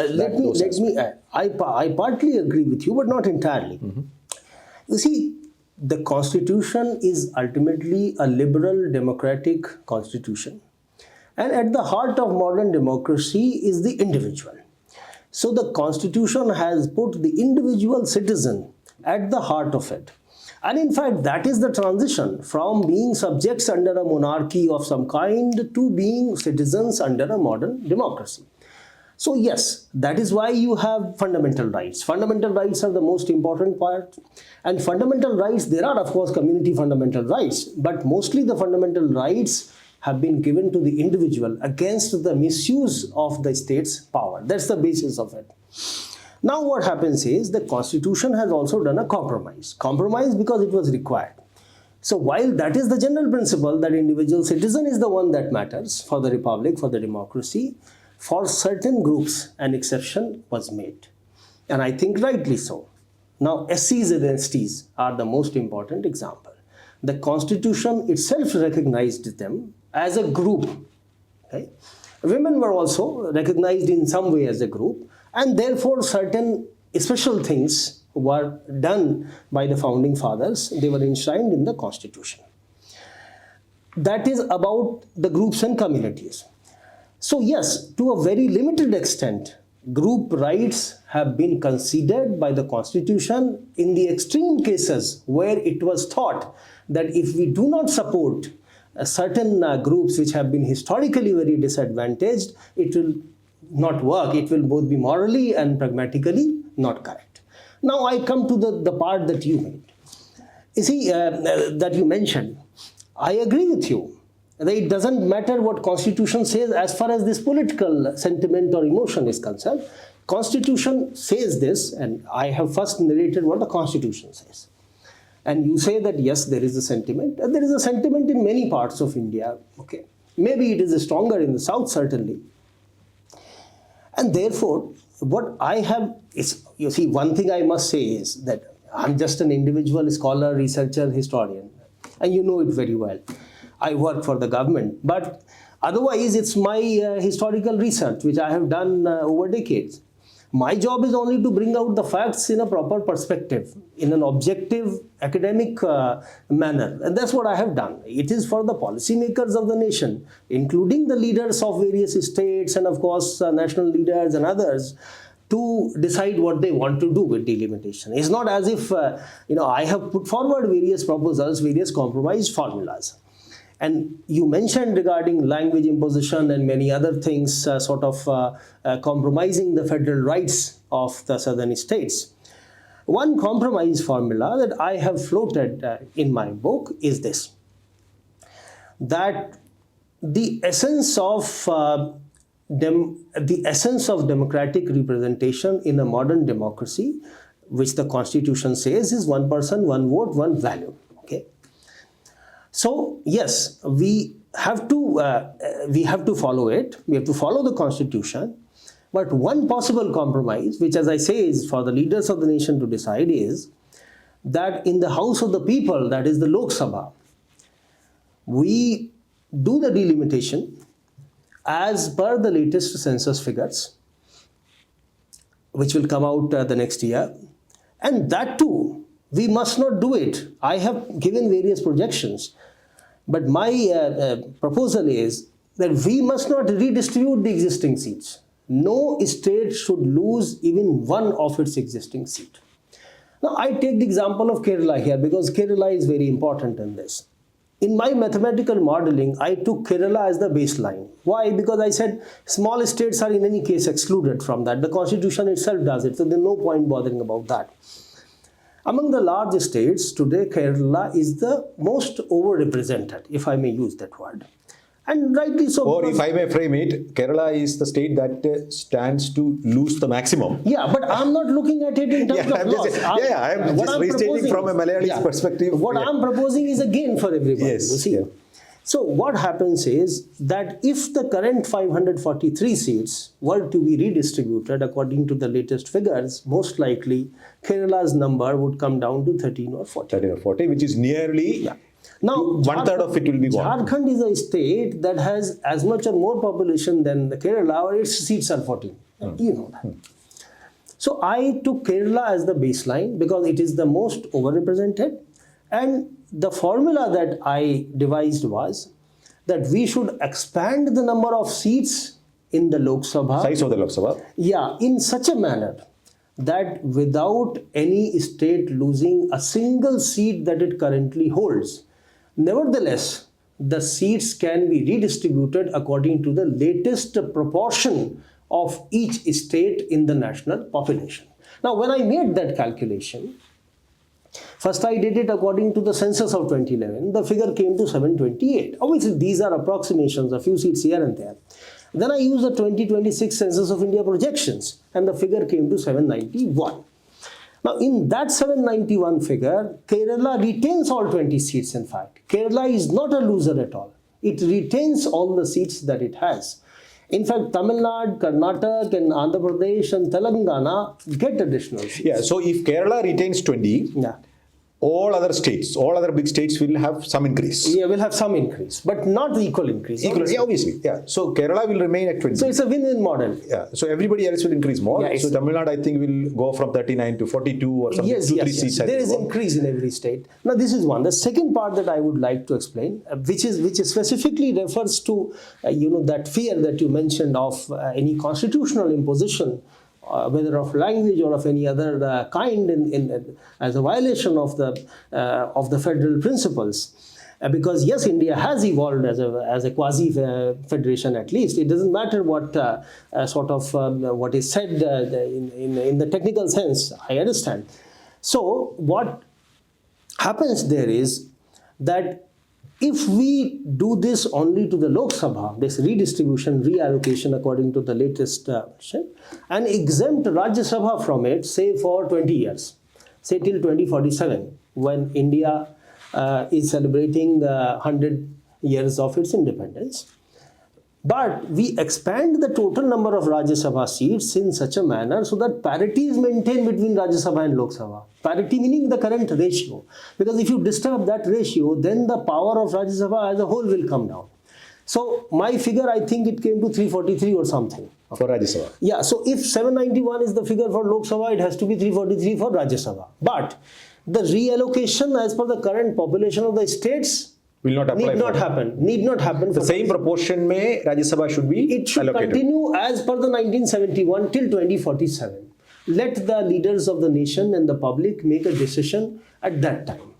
I partly agree with you, but not entirely. You see, the constitution is ultimately a liberal democratic constitution. And at the heart of modern democracy is the individual. So the constitution has put the individual citizen at the heart of it. And in fact, that is the transition from being subjects under a monarchy of some kind to being citizens under a modern democracy. So yes, that is why you have fundamental rights. Fundamental rights are the most important part. And fundamental rights, there are of course community fundamental rights, but mostly the fundamental rights have been given to the individual against the misuse of the state's power. That's the basis of it. Now what happens is the constitution has also done a compromise. Compromise because it was required. So while that is the general principle that individual citizen is the one that matters for the republic, for the democracy, for certain groups an exception was made. And I think rightly so. Now SCs and STs are the most important example. The constitution itself recognized them as a group. Okay? Women were also recognized in some way as a group, and therefore certain special things were done by the founding fathers. They were enshrined in the constitution. That is about the groups and communities. So yes, to a very limited extent, group rights have been considered by the constitution in the extreme cases where it was thought that if we do not support certain groups which have been historically very disadvantaged, it will not work. It will both be morally and pragmatically not correct. Now I come to the part that you made. You see, that you mentioned. I agree with you. That it doesn't matter what constitution says as far as this political sentiment or emotion is concerned. Constitution says this, and I have first narrated what the constitution says. And you say that yes, there is a sentiment. And there is a sentiment in many parts of India. Okay, maybe it is stronger in the south, certainly. And therefore, what I have is you see, one thing I must say is that I'm just an individual scholar, researcher, historian, and you know it very well. I work for the government, but otherwise it's my historical research which I have done over decades. My job is only to bring out the facts in a proper perspective, in an objective academic manner, and that's what I have done. It is for the policymakers of the nation, including the leaders of various states and of course national leaders and others, to decide what they want to do with delimitation. It's not as if I have put forward various proposals, various compromise formulas. And you mentioned regarding language imposition and many other things, compromising the federal rights of the southern states. One compromise formula that I have floated in my book is this: that the essence of democratic representation in a modern democracy, which the Constitution says is one person, one vote, one value. Okay. So yes, we have to follow it. We have to follow the Constitution. But one possible compromise, which, as I say, is for the leaders of the nation to decide, is that in the House of the People, that is the Lok Sabha, we do the delimitation as per the latest census figures, which will come out the next year, and that too, we must not do it. I have given various projections, but my proposal is that we must not redistribute the existing seats. No state should lose even one of its existing seats. Now, I take the example of Kerala here because Kerala is very important in this. In my mathematical modeling, I took Kerala as the baseline. Why? Because I said small states are in any case excluded from that. The Constitution itself does it, so there's no point bothering about that. Among the large states, today Kerala is the most overrepresented, if I may use that word. And rightly so. Or if I may frame it, Kerala is the state that stands to lose the maximum. Yeah, but I'm not looking at it in terms of loss. I'm just restating from a Malayali perspective. What I'm proposing is a gain for everybody. Yes. You see? Yeah. So what happens is that if the current 543 seats were to be redistributed according to the latest figures, most likely Kerala's number would come down to 13 or 14. 13 or 14, which is nearly... Yeah. Now, one third of it will be gone. Jharkhand is a state that has as much or more population than the Kerala, or its seats are 14. You know that. So I took Kerala as the baseline because it is the most overrepresented, and the formula that I devised was that we should expand the number of seats in the Lok Sabha. Size of the Lok Sabha. Yeah, in such a manner that without any state losing a single seat that it currently holds, nevertheless, the seats can be redistributed according to the latest proportion of each state in the national population. Now, when I made that calculation, first I did it according to the census of 2011. The figure came to 728. Obviously, these are approximations, a few seats here and there. Then I used the 2026 Census of India projections, and the figure came to 791. Now, in that 791 figure, Kerala retains all 20 seats, in fact. Kerala is not a loser at all. It retains all the seats that it has. In fact, Tamil Nadu, Karnataka, and Andhra Pradesh and Telangana get additional seats. Yeah, so if Kerala retains 20, all other states, all other big states will have some increase. Yeah, will have some increase, but not the equal increase. Yeah, obviously. Yeah. So Kerala will remain at 20. So it's a win-win model. Yeah. So everybody else will increase more. Yeah, so Tamil Nadu, I think, will go from 39 to 42 or something. Yes, yes. There is increase in every state. Now, this is one. The second part that I would like to explain, which specifically refers to that fear that you mentioned of any constitutional imposition, whether of language or of any other kind, as a violation of the federal principles. Because yes, India has evolved as a quasi federation. At least it doesn't matter what what is said in the technical sense. I understand. So what happens there is that if we do this only to the Lok Sabha, this redistribution, reallocation according to the latest version, and exempt Rajya Sabha from it, say for 20 years, say till 2047, when India is celebrating 100 years of its independence, But we expand the total number of Rajya Sabha seats in such a manner so that parity is maintained between Rajya Sabha and Lok Sabha. Parity meaning the current ratio. Because if you disturb that ratio, then the power of Rajya Sabha as a whole will come down. So my figure, I think it came to 343 or something. For Rajya Sabha. Yeah, so if 791 is the figure for Lok Sabha, it has to be 343 for Rajya Sabha. But the reallocation as per the current population of the states will not apply. Need not happen. The same proportion may Rajya Sabha should be It should allocated. continue as per the 1971 till 2047. Let the leaders of the nation and the public make a decision at that time.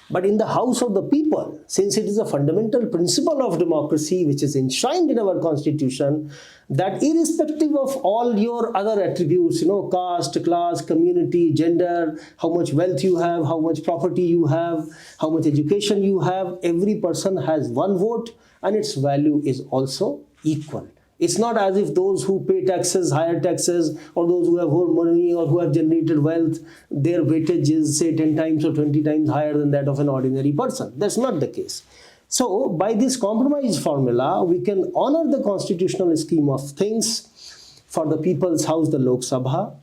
But in the house of the people, since it is a fundamental principle of democracy which is enshrined in our constitution, that irrespective of all your other attributes, caste, class, community, gender, how much wealth you have, how much property you have, how much education you have, every person has one vote and its value is also equal. It's not as if those who pay taxes, higher taxes, or those who have more money or who have generated wealth, their weightage is say 10 times or 20 times higher than that of an ordinary person. That's not the case. So by this compromise formula, we can honor the constitutional scheme of things for the people's house, the Lok Sabha,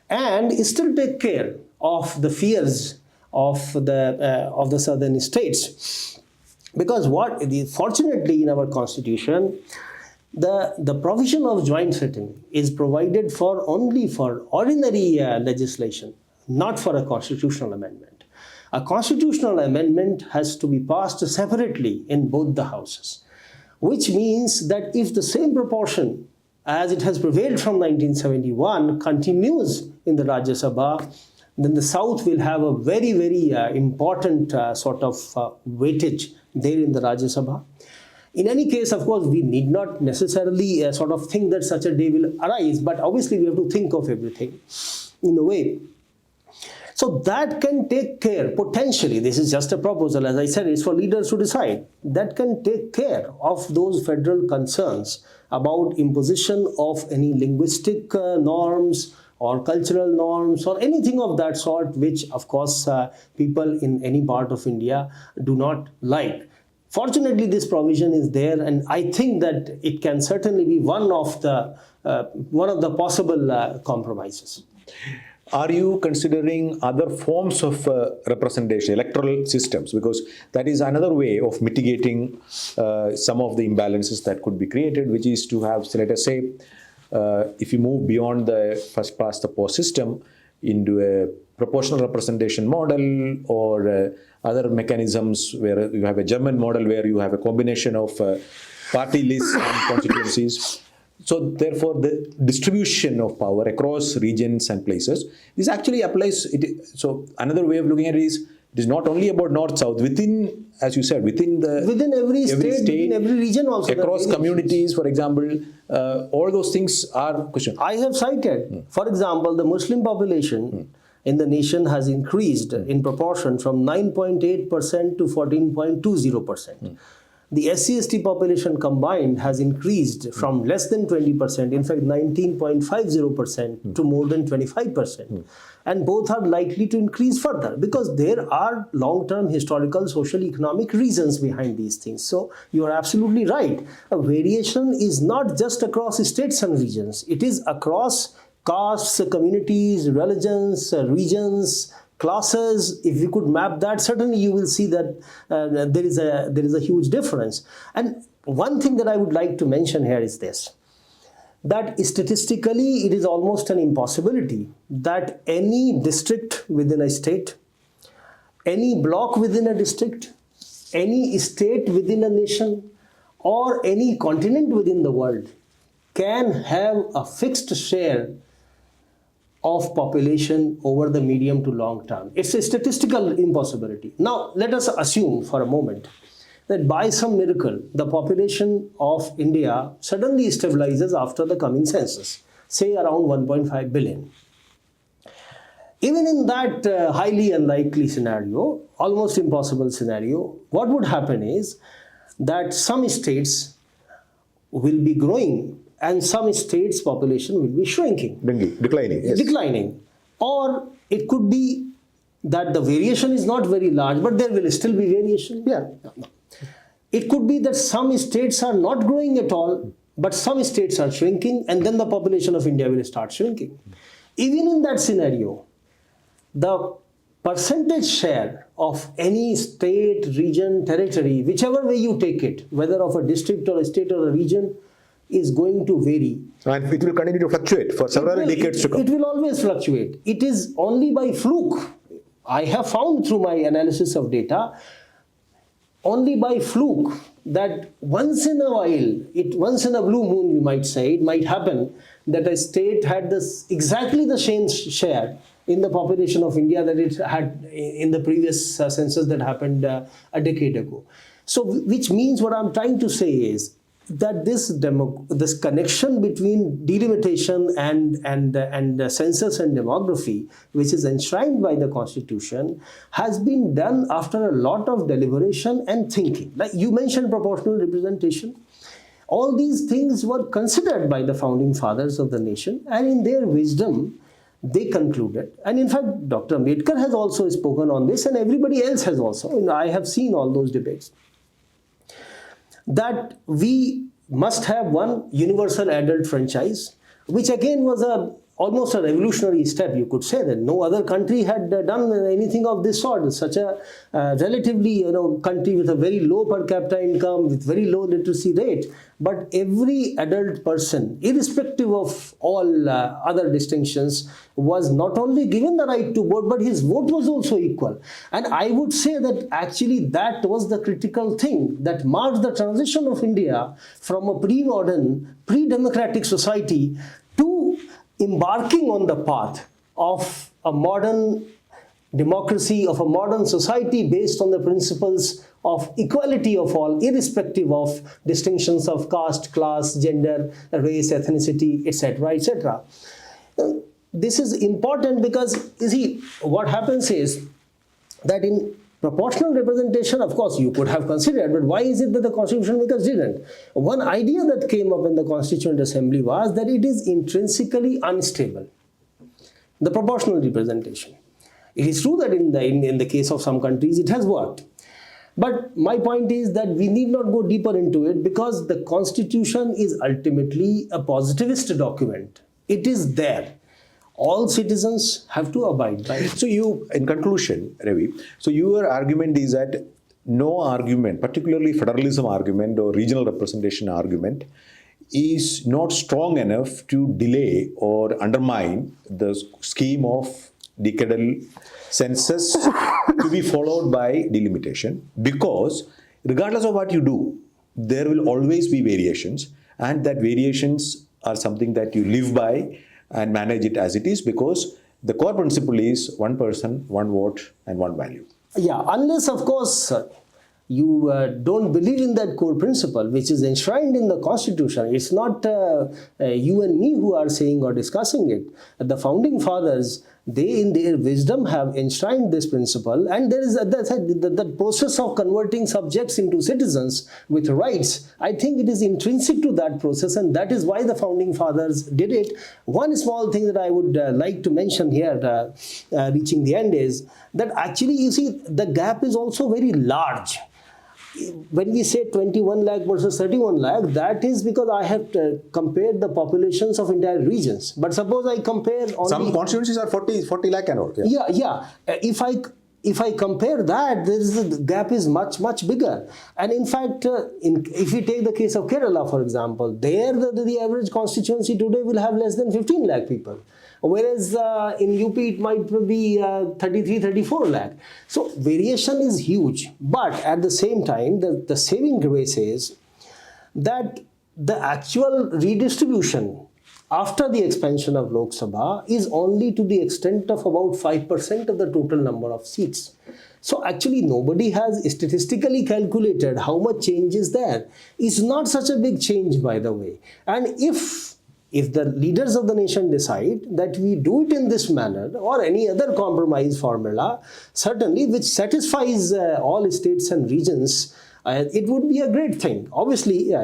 and still take care of the fears of the southern states. Because fortunately in our constitution, the provision of joint sitting is provided for only for ordinary legislation, not for a constitutional amendment. A constitutional amendment has to be passed separately in both the houses, which means that if the same proportion as it has prevailed from 1971 continues in the Rajya Sabha, then the South will have a very, very important sort of weightage there in the Rajya Sabha. In any case, of course, we need not necessarily sort of think that such a day will arise, but obviously we have to think of everything in a way. So that can take care, potentially, this is just a proposal, as I said, it's for leaders to decide, that can take care of those federal concerns about imposition of any linguistic norms or cultural norms or anything of that sort, which of course people in any part of India do not like. Fortunately, this provision is there, and I think that it can certainly be one of the possible compromises. Are you considering other forms of representation, electoral systems? Because that is another way of mitigating some of the imbalances that could be created, which is to have, so let us say, if you move beyond the first past the post system into a proportional representation model or other mechanisms where you have a German model where you have a combination of party lists and constituencies. So therefore, the distribution of power across regions and places, this actually applies. So another way of looking at it is, it is not only about north-south, within, as you said, within every state, within every region also. Across communities, for example, all those things are questioned. I have cited, for example, the Muslim population in the nation has increased in proportion from 9.8% to 14.20%. The SC/ST population combined has increased from less than 20%, in fact 19.50% to more than 25%. And both are likely to increase further because there are long-term historical, social, economic reasons behind these things. So you are absolutely right. A variation is not just across states and regions. It is across castes, communities, religions, regions, classes. If you could map that, certainly you will see that there is a huge difference. And one thing that I would like to mention here is this, that statistically it is almost an impossibility that any district within a state, any block within a district, any state within a nation, or any continent within the world can have a fixed share of population over the medium to long term. It's a statistical impossibility. Now, let us assume for a moment that by some miracle, the population of India suddenly stabilizes after the coming census, say around 1.5 billion. Even in that highly unlikely scenario, almost impossible scenario, what would happen is that some states will be growing and some states' population will be shrinking. Declining. Yes. Declining. Or it could be that the variation is not very large, but there will still be variation. Yeah. It could be that some states are not growing at all, but some states are shrinking, and then the population of India will start shrinking. Even in that scenario, the percentage share of any state, region, territory, whichever way you take it, whether of a district or a state or a region, is going to vary. And it will continue to fluctuate for several decades to come. It will always fluctuate. It is only by fluke. I have found through my analysis of data, only by fluke, that once in a while, once in a blue moon, you might say, it might happen that a state had exactly the same share in the population of India that it had in the previous census that happened a decade ago. So, which means what I'm trying to say is that this connection between delimitation and census and demography, which is enshrined by the Constitution, has been done after a lot of deliberation and thinking. Like you mentioned, proportional representation. All these things were considered by the founding fathers of the nation, and in their wisdom, they concluded, and in fact, Dr. Ambedkar has also spoken on this, and everybody else has also. I have seen all those debates, that we must have one universal adult franchise, which again was almost a revolutionary step. You could say that no other country had done anything of this sort. Such a relatively country with a very low per capita income, with very low literacy rate, but every adult person, irrespective of all other distinctions, was not only given the right to vote, but his vote was also equal. And I would say that actually that was the critical thing that marked the transition of India from a pre-modern, pre-democratic society to embarking on the path of a modern democracy, of a modern society based on the principles of equality of all, irrespective of distinctions of caste, class, gender, race, ethnicity, etc., etc. This is important because, you see, what happens is that in proportional representation, of course, you could have considered, but why is it that the constitution makers didn't? One idea that came up in the Constituent Assembly was that it is intrinsically unstable, the proportional representation. It is true that in the case of some countries, it has worked. But my point is that we need not go deeper into it because the Constitution is ultimately a positivist document. It is there. All citizens have to abide by it. So in conclusion, Ravi, so your argument is that no argument, particularly federalism argument or regional representation argument, is not strong enough to delay or undermine the scheme of decadal census to be followed by delimitation, because regardless of what you do, there will always be variations, and that variations are something that you live by and manage it as it is, because the core principle is one person, one vote, and one value. Yeah, unless, of course, you don't believe in that core principle, which is enshrined in the Constitution. It's not you and me who are saying or discussing it. The founding fathers, they in their wisdom have enshrined this principle, and there is the process of converting subjects into citizens with rights. I think it is intrinsic to that process, and that is why the founding fathers did it. One small thing that I would like to mention here, reaching the end, is that actually, you see, the gap is also very large. When we say 21 lakh versus 31 lakh, that is because I have compared the populations of entire regions. But suppose I compare only... Some constituencies are 40 lakh and all. Yeah. If I compare that, the gap is much, much bigger. And in fact, if we take the case of Kerala, for example, there the average constituency today will have less than 15 lakh people. Whereas in UP it might be 33, 34 lakh. So variation is huge. But at the same time, the saving grace is that the actual redistribution after the expansion of Lok Sabha is only to the extent of about 5% of the total number of seats. So actually nobody has statistically calculated how much change is there. It's not such a big change, by the way. And if the leaders of the nation decide that we do it in this manner or any other compromise formula, certainly which satisfies all states and regions, it would be a great thing. Obviously,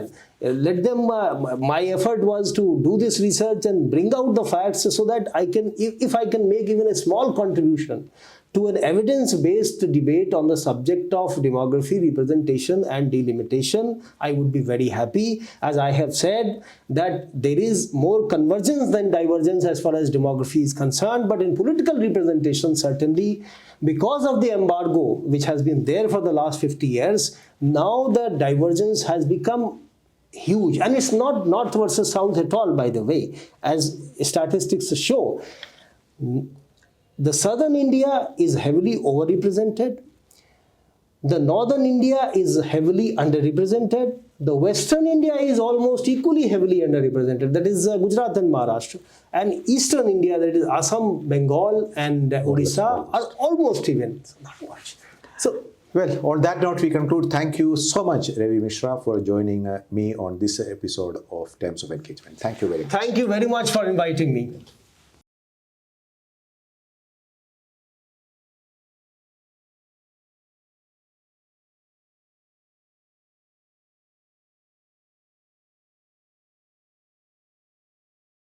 let them, my effort was to do this research and bring out the facts so that I can, if I can make even a small contribution to an evidence-based debate on the subject of demography, representation and delimitation, I would be very happy. As I have said, that there is more convergence than divergence as far as demography is concerned, but in political representation, certainly, because of the embargo which has been there for the last 50 years, now the divergence has become huge. And it's not north versus south at all, by the way, as statistics show. The southern India is heavily overrepresented. The northern India is heavily underrepresented. The western India is almost equally heavily underrepresented. That is Gujarat and Maharashtra. And eastern India, that is Assam, Bengal and Odisha, are almost even. Not much. So, well, on that note, we conclude. Thank you so much, Ravi Mishra, for joining me on this episode of Terms of Engagement. Thank you very much. thank you very much for inviting me.